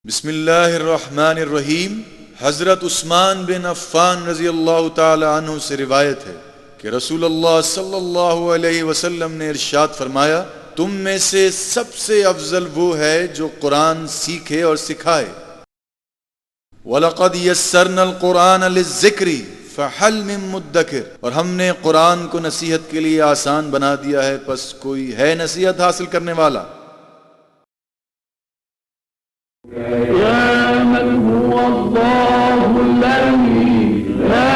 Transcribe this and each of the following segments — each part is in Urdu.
بسم اللہ الرحمن الرحیم۔ حضرت عثمان بن عفان رضی اللہ تعالی عنہ سے روایت ہے کہ رسول اللہ صلی اللہ علیہ وسلم نے ارشاد فرمایا، تم میں سے سب سے افضل وہ ہے جو قرآن سیکھے اور سکھائے۔ وَلَقَدْ يَسَّرْنَا الْقُرْآنَ لِلذِّكْرِ فَهَلْ مِن مُدَّكِرٍ، اور ہم نے قرآن کو نصیحت کے لیے آسان بنا دیا ہے، پس کوئی ہے نصیحت حاصل کرنے والا؟ يا من هو الله الذي لا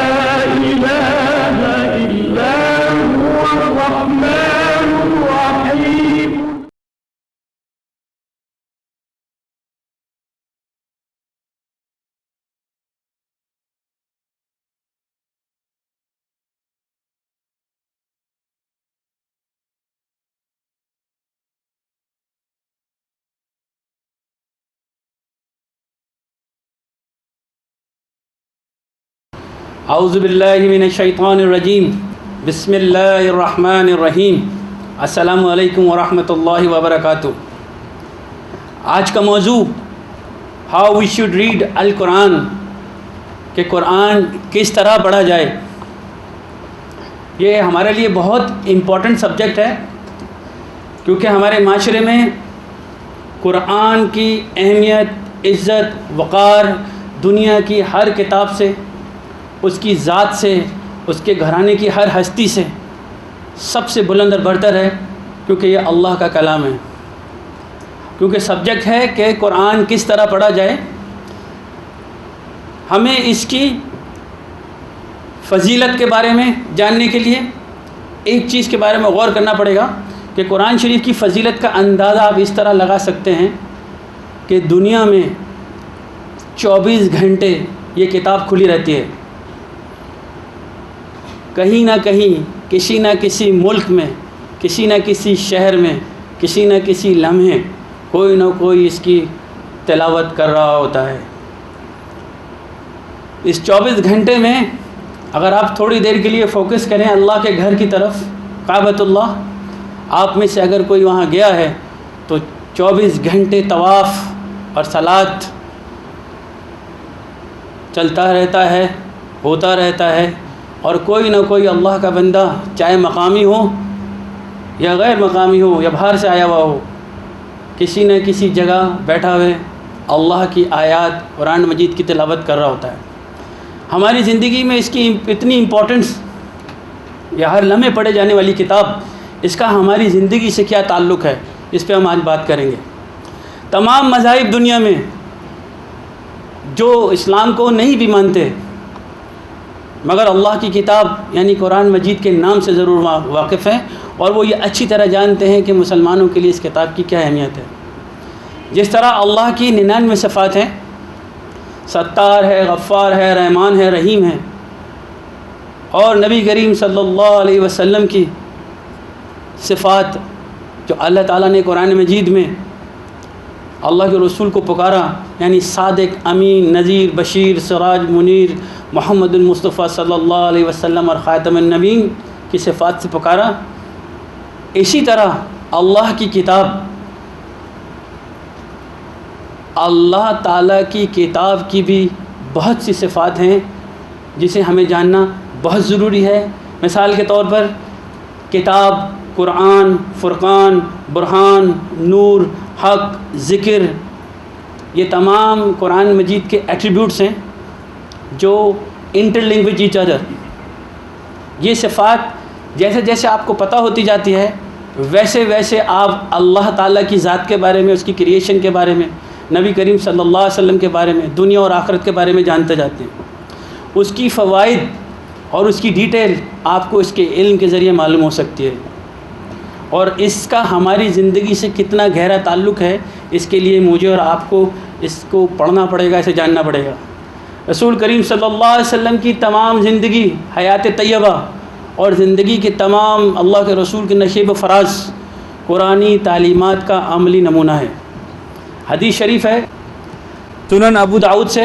إله إلا هو الرحمن الرحيم. اعوذ باللہ من الشیطان الرجیم، بسم اللہ الرحمن الرحیم۔ السلام علیکم ورحمۃ اللہ وبرکاتہ۔ آج کا موضوع ہاؤ وی شوڈ ریڈ القرآن، کہ قرآن کس طرح پڑھا جائے۔ یہ ہمارے لیے بہت امپورٹنٹ سبجیکٹ ہے، کیونکہ ہمارے معاشرے میں قرآن کی اہمیت، عزت، وقار دنیا کی ہر کتاب سے، اس کی ذات سے، اس کے گھرانے کی ہر ہستی سے سب سے بلند اور برتر ہے، کیونکہ یہ اللہ کا کلام ہے۔ کیونکہ سبجیکٹ ہے کہ قرآن کس طرح پڑھا جائے، ہمیں اس کی فضیلت کے بارے میں جاننے کے لیے ایک چیز کے بارے میں غور کرنا پڑے گا کہ قرآن شریف کی فضیلت کا اندازہ آپ اس طرح لگا سکتے ہیں کہ دنیا میں 24 گھنٹے یہ کتاب کھلی رہتی ہے۔ کہیں نہ کہیں، کسی نہ کسی ملک میں، کسی نہ کسی شہر میں، کسی نہ کسی لمحے کوئی نہ کوئی اس کی تلاوت کر رہا ہوتا ہے۔ اس 24 گھنٹے میں اگر آپ تھوڑی دیر کے لیے فوکس کریں اللہ کے گھر کی طرف، کعبۃ اللہ، آپ میں سے اگر کوئی وہاں گیا ہے تو 24 گھنٹے طواف اور صلاۃ چلتا رہتا ہے، ہوتا رہتا ہے، اور کوئی نہ کوئی اللہ کا بندہ، چاہے مقامی ہو یا غیر مقامی ہو یا باہر سے آیا ہوا ہو، کسی نہ کسی جگہ بیٹھا ہوئے اللہ کی آیات قرآن مجید کی تلاوت کر رہا ہوتا ہے۔ ہماری زندگی میں اس کی اتنی امپورٹنس، یہ ہر لمحے پڑھے جانے والی کتاب، اس کا ہماری زندگی سے کیا تعلق ہے، اس پہ ہم آج بات کریں گے۔ تمام مذاہب دنیا میں جو اسلام کو نہیں بھی مانتے، مگر اللہ کی کتاب یعنی قرآن مجید کے نام سے ضرور واقف ہیں، اور وہ یہ اچھی طرح جانتے ہیں کہ مسلمانوں کے لیے اس کتاب کی کیا اہمیت ہے۔ جس طرح اللہ کی 99 صفات ہیں، ستار ہے، غفار ہے، رحمان ہے، رحیم ہے، اور نبی کریم صلی اللہ علیہ وسلم کی صفات جو اللہ تعالیٰ نے قرآن مجید میں اللہ کے رسول کو پکارا، یعنی صادق، امین، نذیر، بشیر، سراج منیر، محمد المصطفیٰ صلی اللہ علیہ وسلم اور خاتم النبیین کی صفات سے پکارا۔ اسی طرح اللہ کی کتاب، اللہ تعالیٰ کی کتاب کی بھی بہت سی صفات ہیں جسے ہمیں جاننا بہت ضروری ہے۔ مثال کے طور پر کتاب، قرآن، فرقان، برہان، نور، حق، ذکر، یہ تمام قرآن مجید کے ایٹریبیوٹس ہیں جو interlink with each other. یہ صفات جیسے جیسے آپ کو پتہ ہوتی جاتی ہے، ویسے ویسے آپ اللہ تعالیٰ کی ذات کے بارے میں، اس کی کریشن کے بارے میں، نبی کریم صلی اللہ علیہ وسلم کے بارے میں، دنیا اور آخرت کے بارے میں جانتے جاتے ہیں۔ اس کی فوائد اور اس کی ڈیٹیل آپ کو اس کے علم کے ذریعے معلوم ہو سکتی ہے، اور اس کا ہماری زندگی سے کتنا گہرا تعلق ہے، اس کے لیے مجھے اور آپ کو اس کو پڑھنا پڑے گا، اسے جاننا پڑے گا۔ رسول کریم صلی اللہ علیہ وسلم کی تمام زندگی، حیات طیبہ اور زندگی کے تمام اللہ کے رسول کے نشیب و فراز قرآنی تعلیمات کا عملی نمونہ ہے۔ حدیث شریف ہے، سنن ابو داؤد سے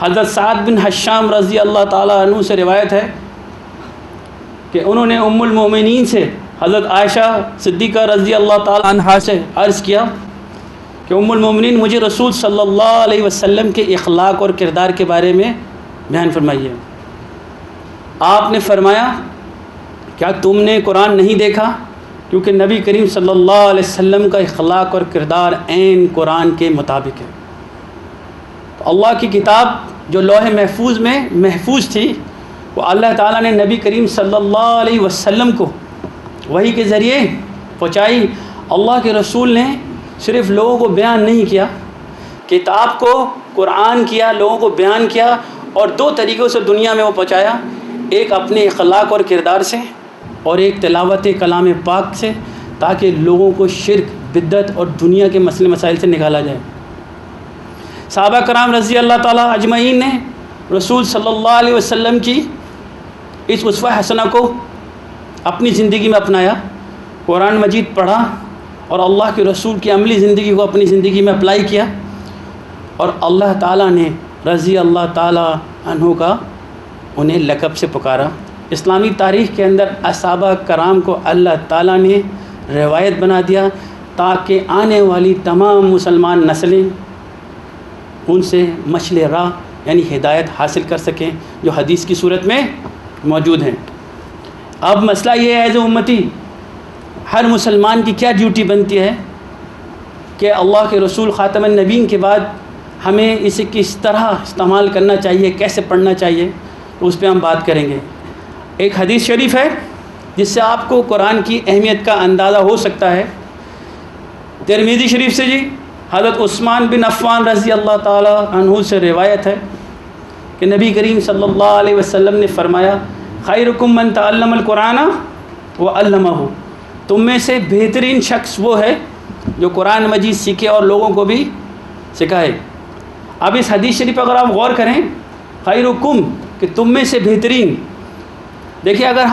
حضرت سعد بن حشام رضی اللہ تعالیٰ عنہ سے روایت ہے کہ انہوں نے ام المومنین سے حضرت عائشہ صدیقہ رضی اللہ تعالیٰ عنہا سے عرض کیا کہ کہ ام المومنین مجھے رسول صلی اللہ علیہ وسلم کے اخلاق اور کردار کے بارے میں بیان فرمائیے۔ آپ نے فرمایا کیا تم نے قرآن نہیں دیکھا؟ کیونکہ نبی کریم صلی اللہ علیہ وسلم کا اخلاق اور کردار عین قرآن کے مطابق ہے۔ تو اللہ کی کتاب جو لوح محفوظ میں محفوظ تھی وہ اللہ تعالیٰ نے نبی کریم صلی اللہ علیہ وسلم کو وحی کے ذریعے پہنچائی۔ اللہ کے رسول نے صرف لوگوں کو بیان نہیں کیا، کتاب کو قرآن کیا، لوگوں کو بیان کیا، اور دو طریقوں سے دنیا میں وہ پہنچایا، ایک اپنے اخلاق اور کردار سے اور ایک تلاوت کلام پاک سے، تاکہ لوگوں کو شرک، بدعت اور دنیا کے مسئلے مسائل سے نکالا جائے۔ صحابہ کرام رضی اللہ تعالیٰ اجمعین نے رسول صلی اللہ علیہ وسلم کی اس اسوہ حسنہ کو اپنی زندگی میں اپنایا، قرآن مجید پڑھا اور اللہ کے رسول کی عملی زندگی کو اپنی زندگی میں اپلائی کیا، اور اللہ تعالیٰ نے رضی اللہ تعالیٰ عنہ کا انہیں لقب سے پکارا۔ اسلامی تاریخ کے اندر صحابہ کرام کو اللہ تعالیٰ نے روایت بنا دیا تاکہ آنے والی تمام مسلمان نسلیں ان سے مشل راہ یعنی ہدایت حاصل کر سکیں جو حدیث کی صورت میں موجود ہیں۔ اب مسئلہ یہ ہے ایز امتی ہر مسلمان کی کیا ڈیوٹی بنتی ہے کہ اللہ کے رسول خاتم النبیین کے بعد ہمیں اسے کس طرح استعمال کرنا چاہیے، کیسے پڑھنا چاہیے، تو اس پہ ہم بات کریں گے۔ ایک حدیث شریف ہے جس سے آپ کو قرآن کی اہمیت کا اندازہ ہو سکتا ہے، ترمذی شریف سے جی حضرت عثمان بن عفان رضی اللہ تعالیٰ عنہ سے روایت ہے کہ نبی کریم صلی اللہ علیہ وسلم نے فرمایا خیرکم من تعلم القرآن وعلمہ، تم میں سے بہترین شخص وہ ہے جو قرآن مجید سیکھے اور لوگوں کو بھی سکھائے۔ اب اس حدیث شریف پر اگر آپ غور کریں، خیرکم کہ تم میں سے بہترین، دیکھیے اگر